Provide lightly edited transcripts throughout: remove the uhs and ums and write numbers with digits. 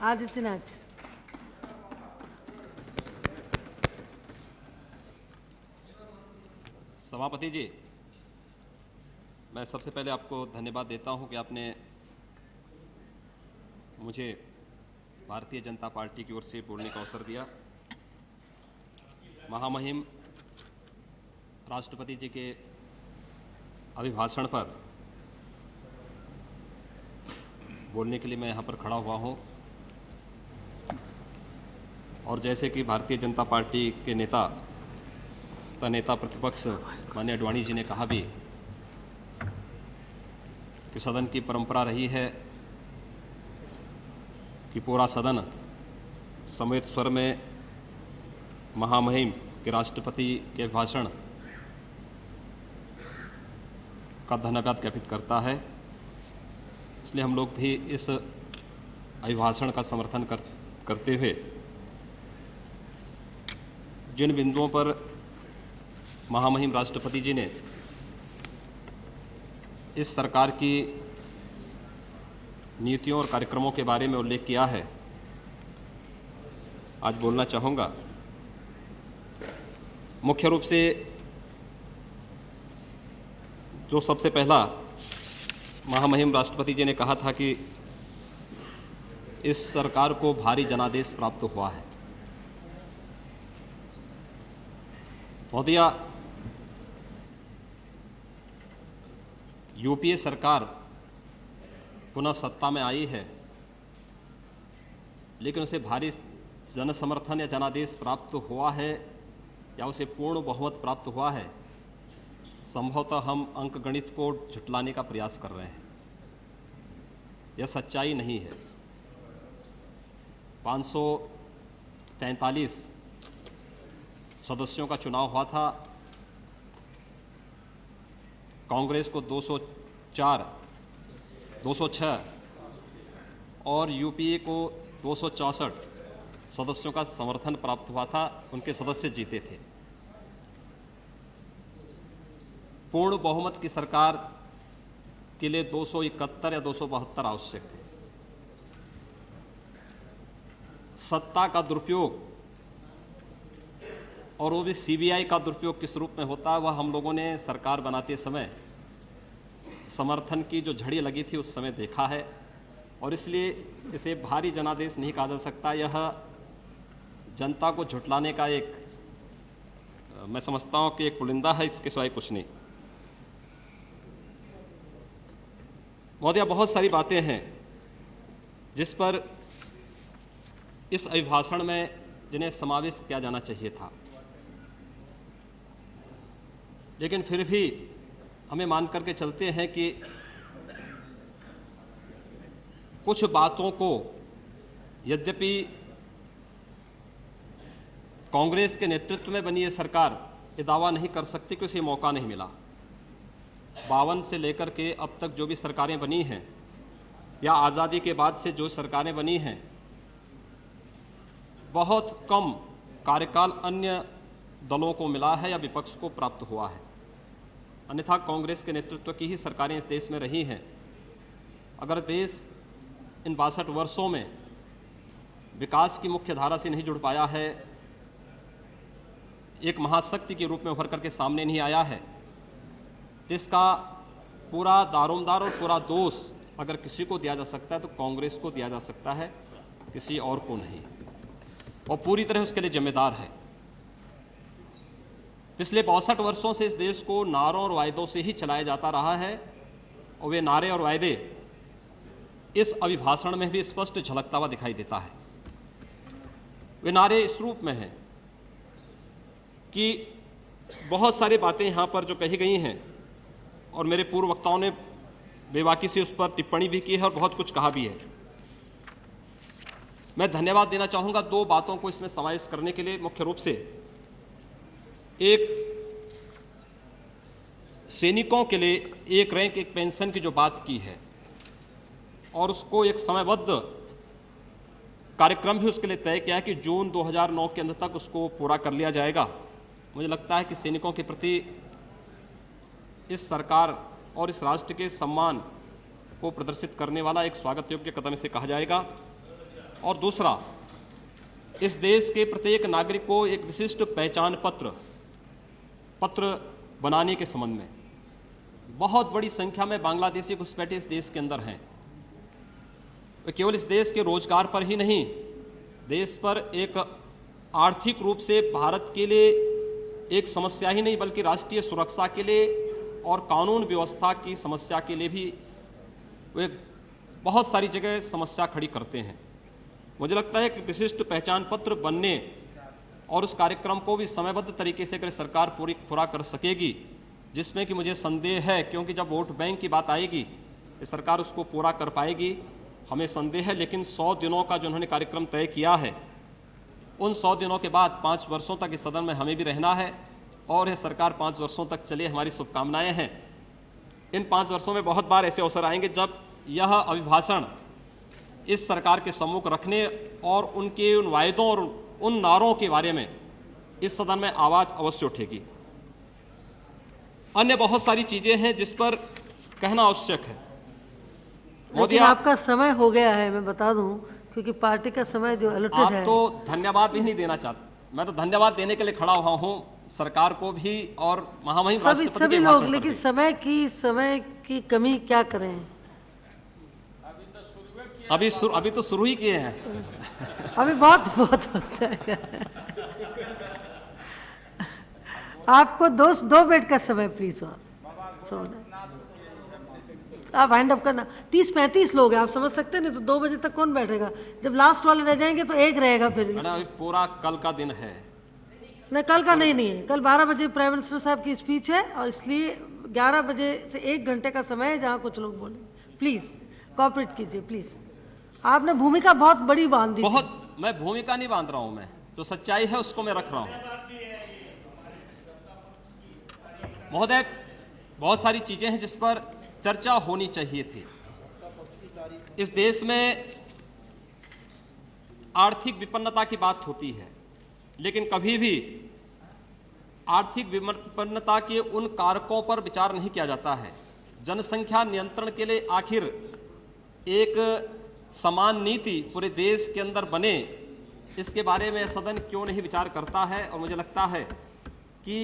आदित्यनाथ। सभापति जी, मैं सबसे पहले आपको धन्यवाद देता हूं कि आपने मुझे भारतीय जनता पार्टी की ओर से बोलने का अवसर दिया। महामहिम राष्ट्रपति जी के अभिभाषण पर बोलने के लिए मैं यहाँ पर खड़ा हुआ हूँ और जैसे कि भारतीय जनता पार्टी के नेता प्रतिपक्ष माननीय अडवाणी जी ने कहा भी कि सदन की परंपरा रही है कि पूरा सदन समेत स्वर में महामहिम के राष्ट्रपति के भाषण का धन्यवाद ज्ञापित करता है। इसलिए हम लोग भी इस अभिभाषण का समर्थन करते हुए जिन बिंदुओं पर महामहिम राष्ट्रपति जी ने इस सरकार की नीतियों और कार्यक्रमों के बारे में उल्लेख किया है, आज बोलना चाहूँगा। मुख्य रूप से जो सबसे पहला महामहिम राष्ट्रपति जी ने कहा था कि इस सरकार को भारी जनादेश प्राप्त हुआ है। महोदया, यूपीए सरकार पुनः सत्ता में आई है, लेकिन उसे भारी जन समर्थन या जनादेश प्राप्त हुआ है या उसे पूर्ण बहुमत प्राप्त हुआ है, संभवतः हम अंकगणित को झुटलाने का प्रयास कर रहे हैं। यह सच्चाई नहीं है। 543 सदस्यों का चुनाव हुआ था। कांग्रेस को 206 और यूपीए को 264 सदस्यों का समर्थन प्राप्त हुआ था। उनके सदस्य जीते थे। पूर्ण बहुमत की सरकार के लिए 271 या 272 आवश्यक थे। सत्ता का दुरुपयोग और वो भी सीबीआई का दुरुपयोग किस रूप में होता है, वह हम लोगों ने सरकार बनाते समय समर्थन की जो झड़ी लगी थी उस समय देखा है और इसलिए इसे भारी जनादेश नहीं कहा जा सकता। यह जनता को झुटलाने का एक, मैं समझता हूं कि एक पुलिंदा है, इसके सिवाय कुछ नहीं। महोदया, बहुत सारी बातें हैं जिस पर इस अभिभाषण में जिन्हें समावेश किया जाना चाहिए था, लेकिन फिर भी हमें मान करके चलते हैं कि कुछ बातों को, यद्यपि कांग्रेस के नेतृत्व में बनी ये सरकार ये दावा नहीं कर सकती कि उसे मौका नहीं मिला। 52 से लेकर के अब तक जो भी सरकारें बनी हैं या आज़ादी के बाद से जो सरकारें बनी हैं, बहुत कम कार्यकाल अन्य दलों को मिला है या विपक्ष को प्राप्त हुआ है। अन्यथा कांग्रेस के नेतृत्व की ही सरकारें इस देश में रही हैं। अगर देश इन 62 वर्षों में विकास की मुख्य धारा से नहीं जुड़ पाया है, एक महाशक्ति के रूप में उभर करके सामने नहीं आया है, तो इसका पूरा दारोमदार और पूरा दोष अगर किसी को दिया जा सकता है तो कांग्रेस को दिया जा सकता है, किसी और को नहीं, और पूरी तरह उसके लिए जिम्मेदार है। पिछले 62 वर्षों से इस देश को नारों और वायदों से ही चलाया जाता रहा है और वे नारे और वायदे इस अभिभाषण में भी स्पष्ट झलकता हुआ दिखाई देता है। वे नारे इस रूप में हैं कि बहुत सारी बातें यहाँ पर जो कही गई हैं और मेरे पूर्व वक्ताओं ने बेबाकी से उस पर टिप्पणी भी की है और बहुत कुछ कहा भी है। मैं धन्यवाद देना चाहूँगा दो बातों को इसमें समावेश करने के लिए। मुख्य रूप से एक, सैनिकों के लिए एक रैंक एक पेंशन की जो बात की है और उसको एक समयबद्ध कार्यक्रम भी उसके लिए तय किया है कि जून 2009 के अंत तक उसको पूरा कर लिया जाएगा। मुझे लगता है कि सैनिकों के प्रति इस सरकार और इस राष्ट्र के सम्मान को प्रदर्शित करने वाला एक स्वागत योग्य कदम इसे कहा जाएगा। और दूसरा, इस देश के प्रत्येक नागरिक को एक विशिष्ट पहचान पत्र बनाने के संबंध में बहुत बड़ी संख्या में बांग्लादेशी घुसपैठे इस देश के अंदर हैं। वे केवल इस देश के रोजगार पर ही नहीं, देश पर एक आर्थिक रूप से भारत के लिए एक समस्या ही नहीं, बल्कि राष्ट्रीय सुरक्षा के लिए और कानून व्यवस्था की समस्या के लिए भी वे बहुत सारी जगह समस्या खड़ी करते हैं। मुझे लगता है कि विशिष्ट पहचान पत्र बनने और उस कार्यक्रम को भी समयबद्ध तरीके से अगर सरकार पूरा कर सकेगी, जिसमें कि मुझे संदेह है, क्योंकि जब वोट बैंक की बात आएगी तो सरकार उसको पूरा कर पाएगी, हमें संदेह है। लेकिन 100 दिनों का जो उन्होंने कार्यक्रम तय किया है, उन 100 दिनों के बाद 5 वर्षों तक इस सदन में हमें भी रहना है और यह सरकार 5 वर्षों तक चले, हमारी शुभकामनाएं हैं। इन 5 वर्षों में बहुत बार ऐसे अवसर आएंगे जब यह अभिभाषण इस सरकार के सम्मुख रखने और उनके उन वायदों और उन नारों के बारे में इस सदन में आवाज अवश्य उठेगी। अन्य बहुत सारी चीजें हैं जिस पर कहना आवश्यक है। मोदी, आपका समय हो गया है, मैं बता दूं, क्योंकि पार्टी का समय जो अलॉटेड है। आप तो धन्यवाद भी नहीं देना चाहते, मैं तो धन्यवाद देने के लिए खड़ा हुआ हूं सरकार को भी और महामहिम राष्ट्रपति सभी लोग, लेकिन समय की कमी क्या करें। अभी तो शुरू ही किए हैं। अभी बहुत होता है। आपको दो मिनट का समय प्लीज। आप वाइंड अप करना। 30-35 लोग हैं, आप समझ सकते हैं, नहीं तो 2 बजे तक कौन बैठेगा। जब लास्ट वाले रह जाएंगे तो एक रहेगा फिर। अभी पूरा कल का दिन है। नहीं, कल का नहीं है। कल 12 बजे प्राइम मिनिस्टर साहब की स्पीच है और इसलिए 11 बजे से 1 घंटे का समय है जहां कुछ लोग बोले। प्लीज कॉपरेट कीजिए प्लीज। आपने भूमिका बहुत बड़ी बांध दी। मैं भूमिका नहीं बांध रहा हूं, मैं जो सच्चाई है उसको मैं रख रहा हूं। महोदय, बहुत सारी चीजें हैं जिस पर चर्चा होनी चाहिए थी। इस देश में आर्थिक विपन्नता की बात होती है, लेकिन कभी भी आर्थिक विपन्नता के उन कारकों पर विचार नहीं किया जाता है। जनसंख्या नियंत्रण के लिए आखिर एक समान नीति पूरे देश के अंदर बने, इसके बारे में सदन क्यों नहीं विचार करता है। और मुझे लगता है कि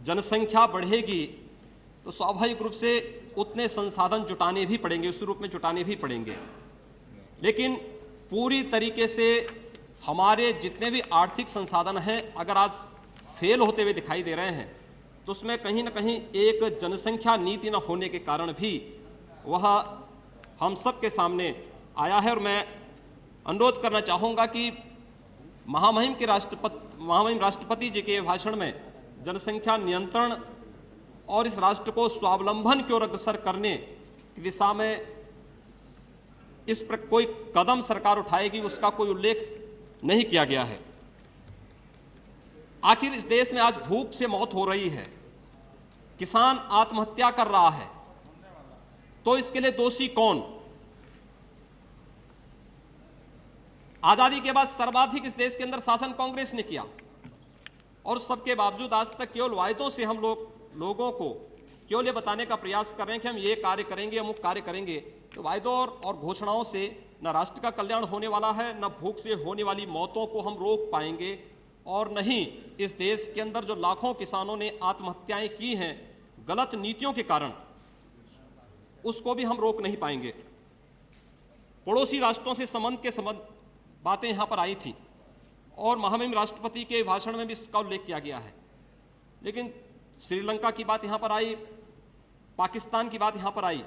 जनसंख्या बढ़ेगी तो स्वाभाविक रूप से उतने संसाधन जुटाने भी पड़ेंगे, उस रूप में जुटाने भी पड़ेंगे। लेकिन पूरी तरीके से हमारे जितने भी आर्थिक संसाधन हैं, अगर आज फेल होते हुए दिखाई दे रहे हैं, तो उसमें कहीं ना कहीं एक जनसंख्या नीति न होने के कारण भी वह हम सब के सामने आया है। और मैं अनुरोध करना चाहूँगा कि महामहिम राष्ट्रपति जी के भाषण में जनसंख्या नियंत्रण और इस राष्ट्र को स्वावलंबन की ओर अग्रसर करने की दिशा में इस पर कोई कदम सरकार उठाएगी, उसका कोई उल्लेख नहीं किया गया है। आखिर इस देश में आज भूख से मौत हो रही है, किसान आत्महत्या कर रहा है, तो इसके लिए दोषी कौन? आजादी के बाद सर्वाधिक इस देश के अंदर शासन कांग्रेस ने किया और सबके बावजूद आज तक केवल वायदों से हम लोगों को केवल ये बताने का प्रयास कर रहे हैं कि हम ये कार्य करेंगे, अमुक कार्य करेंगे। तो वायदों और घोषणाओं से न राष्ट्र का कल्याण होने वाला है, न भूख से होने वाली मौतों को हम रोक पाएंगे, और न ही इस देश के अंदर जो लाखों किसानों ने आत्महत्याएं की हैं गलत नीतियों के कारण, उसको भी हम रोक नहीं पाएंगे। पड़ोसी राष्ट्रों से संबंध बातें यहां पर आई थी और महामहिम राष्ट्रपति के भाषण में भी इसका उल्लेख किया गया है। लेकिन श्रीलंका की बात यहां पर आई, पाकिस्तान की बात यहां पर आई,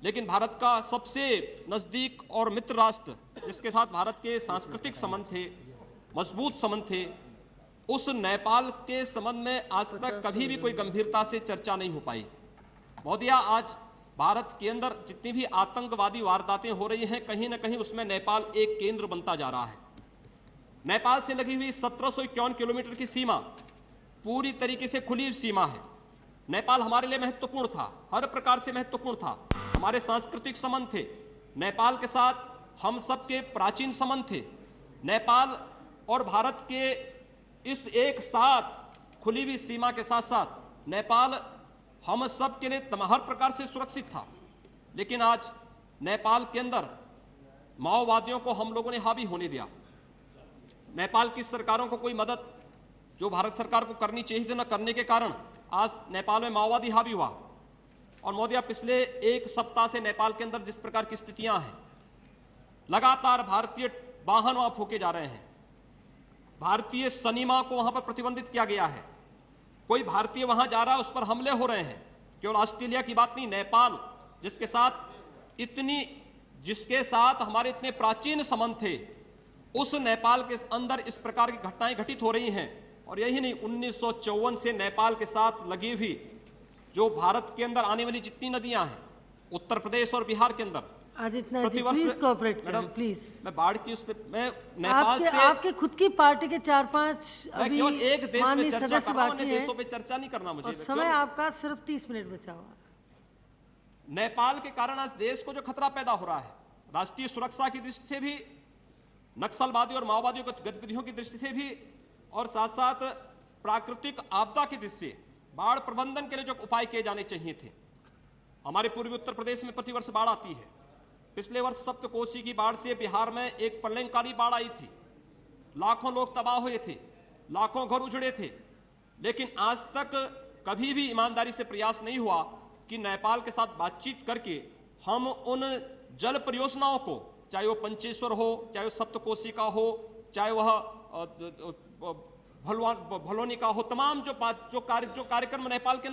लेकिन भारत का सबसे नजदीक और मित्र राष्ट्र जिसके साथ भारत के सांस्कृतिक संबंध थे, मजबूत संबंध थे, उस नेपाल के संबंध में आज तक कभी भी कोई गंभीरता से चर्चा नहीं हो पाई। महोदय, आज भारत के अंदर जितनी भी आतंकवादी वारदातें हो रही हैं, कहीं ना कहीं उसमें नेपाल एक केंद्र बनता जा रहा है। नेपाल से लगी हुई 1751 किलोमीटर की सीमा पूरी तरीके से खुली सीमा है। नेपाल हमारे लिए महत्वपूर्ण था, हर प्रकार से महत्वपूर्ण था। हमारे सांस्कृतिक संबंध थे, नेपाल के साथ हम सबके प्राचीन संबंध थे। नेपाल और भारत के इस एक साथ खुली हुई सीमा के साथ साथ नेपाल हम सब के लिए हर प्रकार से सुरक्षित था। लेकिन आज नेपाल के अंदर माओवादियों को हम लोगों ने हावी होने दिया। नेपाल की सरकारों को कोई मदद जो भारत सरकार को करनी चाहिए थी न करने के कारण आज नेपाल में माओवादी हावी हुआ। और मोदी, आप पिछले एक सप्ताह से नेपाल के अंदर जिस प्रकार की स्थितियां हैं, लगातार भारतीय वाहन वहां फूके जा रहे हैं, भारतीय सिनेमा को वहां पर प्रतिबंधित किया गया है, कोई भारतीय वहां जा रहा है उस पर हमले हो रहे हैं। केवल ऑस्ट्रेलिया की बात नहीं, नेपाल जिसके साथ हमारे इतने प्राचीन संबंध थे, उस नेपाल के अंदर इस प्रकार की घटनाएं घटित हो रही हैं। और यही नहीं, 1954 से नेपाल के साथ लगी हुई जो भारत के अंदर आने वाली जितनी नदियां हैं, उत्तर प्रदेश और बिहार के अंदर आदित्य जी प्लीज कोऑपरेट करें प्लीज। मैं बाढ़ की उस पे मैं नेपाल से आपके खुद की पार्टी के 4-5 अभी केवल एक देश में चर्चा सदस्य कर रहा हूं, बाकी अन्य हैं देशों पे चर्चा नहीं करना मुझे। और समय आपका सिर्फ 30 मिनट बचा हुआ है। नेपाल के कारण आज देश को जो खतरा पैदा हो रहा है, राष्ट्रीय सुरक्षा की दृष्टि से भी, नक्सलवादी और माओवादियों की गतिविधियों की दृष्टि से भी, और साथ साथ प्राकृतिक आपदा की दृष्टि से बाढ़ प्रबंधन के लिए जो उपाय किए जाने चाहिए थे। हमारे पूर्वी उत्तर प्रदेश में प्रतिवर्ष बाढ़ आती है। पिछले वर्ष सप्तकोशी की बाढ़ से बिहार में एक प्रलयंकारी बाढ़ आई थी, लाखों लोग तबाह हुए थे, लाखों घर उजड़े थे। लेकिन आज तक कभी भी ईमानदारी से प्रयास नहीं हुआ कि नेपाल के साथ बातचीत करके हम उन जल परियोजनाओं को, चाहे वो पंचेश्वर हो, चाहे वो सप्तकोशी का हो, चाहे वह भलोनी का हो, तमाम जो कार्यक्रम नेपाल के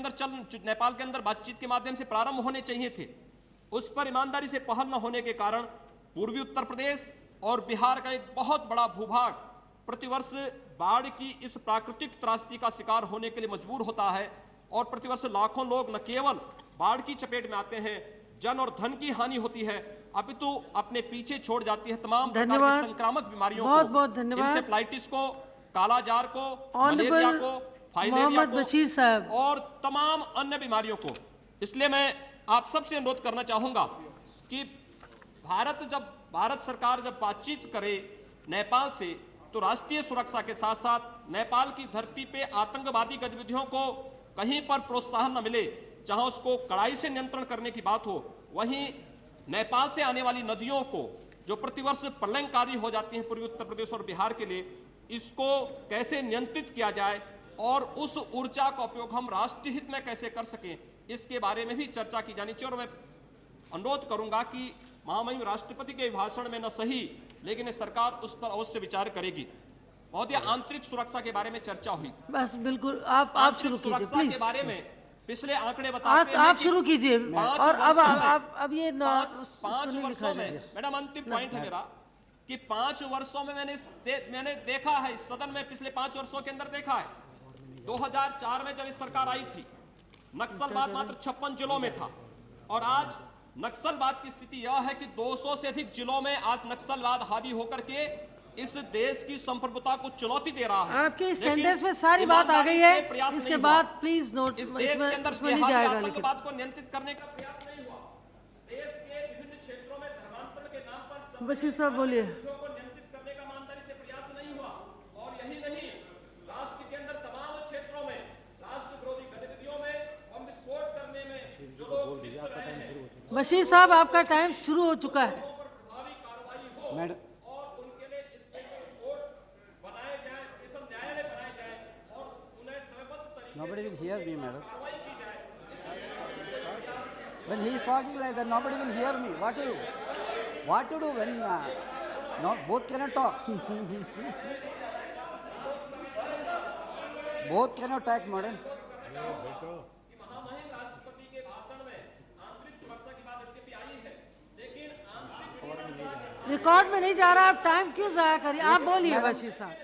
अंदर बातचीत के माध्यम से प्रारंभ होने चाहिए थे, उस पर ईमानदारी से पहल न होने के कारण पूर्वी उत्तर प्रदेश और बिहार का एक बहुत बड़ा भूभाग प्रतिवर्ष बाढ़ की इस प्राकृतिक त्रासदी का शिकार होने के लिए मजबूर होता है। और प्रतिवर्ष लाखों लोग न केवल बाढ़ की चपेट में आते हैं, जन और धन की हानि होती है, अपितु अपने पीछे छोड़ जाती है तमाम प्रकार की संक्रामक बीमारियों को, बहुत धन्यवाद, इंसेफ्लाइटिस को, कालाजार को, ऑनरेबल मलेरिया को, फाइलेरिया मोहम्मद को बशीर साहब और तमाम अन्य बीमारियों को। इसलिए मैं आप सबसे अनुरोध करना चाहूंगा कि भारत सरकार जब बातचीत करे नेपाल से, तो राष्ट्रीय सुरक्षा के साथ साथ नेपाल की धरती पे आतंकवादी गतिविधियों को कहीं पर प्रोत्साहन न मिले, जहां उसको कड़ाई से नियंत्रण करने की बात हो, वहीं नेपाल से आने वाली नदियों को जो प्रतिवर्ष प्रलयंकारी हो जाती हैं पूर्वी उत्तर प्रदेश और बिहार के लिए, इसको कैसे नियंत्रित किया जाए और उस ऊर्जा का उपयोग हम राष्ट्रीय हित में कैसे कर सकें, इसके बारे में भी चर्चा की जानी चाहिए। और मैं अनुरोध करूंगा कि महामहिम राष्ट्रपति के भाषण में न सही, लेकिन सरकार उस पर अवश्य विचार करेगी। महोदय, आंतरिक सुरक्षा के बारे में चर्चा हुई, बस बिल्कुल आप शुरू कीजिए सुरक्षा प्लीज। के बारे में पिछले आंकड़े बताते हैं आप शुरू कीजिए। और अब ये 5 वर्षों में, मैडम अंतिम पॉइंट है मेरा, कि 5 वर्षों में मैंने देखा है इस सदन में, पिछले 5 वर्षों के अंदर देखा है, 2004 में जब इस सरकार आई थी, नक्सलवाद मात्र 56 जिलों में था, और आज नक्सलवाद की स्थिति यह है कि 200 से अधिक जिलों में आज नक्सलवाद हावी होकर के इस देश की संप्रभुता को चुनौती दे रहा है। आपके सेंटेंस में सारी बात आ गई है, इसके बाद प्लीज नोट, इस देश के अंदर नहीं जाएगा, लेकिन आतंकवाद को नियंत्रित करने का प्रयास नहीं हुआ। देश के विभिन्न क्षेत्रों में धर्मांतरण के नाम पर बशीर साहब बोलिए। को नियंत्रित करने का ईमानदारी से प्रयास नहीं हुआ। और यही नहीं, राष्ट्र के अंदर तमाम क्षेत्रों में राष्ट्र विरोधी गतिविधियों में, बम विस्फोट करने में जो लोग लिप्त रहे हैं, बशीर साहब आपका टाइम शुरू हो चुका है। प्रभावी कार्रवाई हो और उनके लिए स्पेशल कोर्ट बनाए जाए, स्पेशल न्यायालय बनाए जाए और उन्हें समयबद्ध तरीके Nobody will hear me, madam. कार्रवाई की जाए। When he is talking like that, nobody will hear me. What to do? What to do when no, both cannot talk? Both cannot talk, madam. कि महामहिम राष्ट्रपति के भाषण में आंतरिक सुरक्षा की बात इसके भी आई है, लेकिन आंतरिक रिकॉर्ड में नहीं जा रहा, आप टाइम क्यों जाया करिए, आप बोलिए बशीर साहब।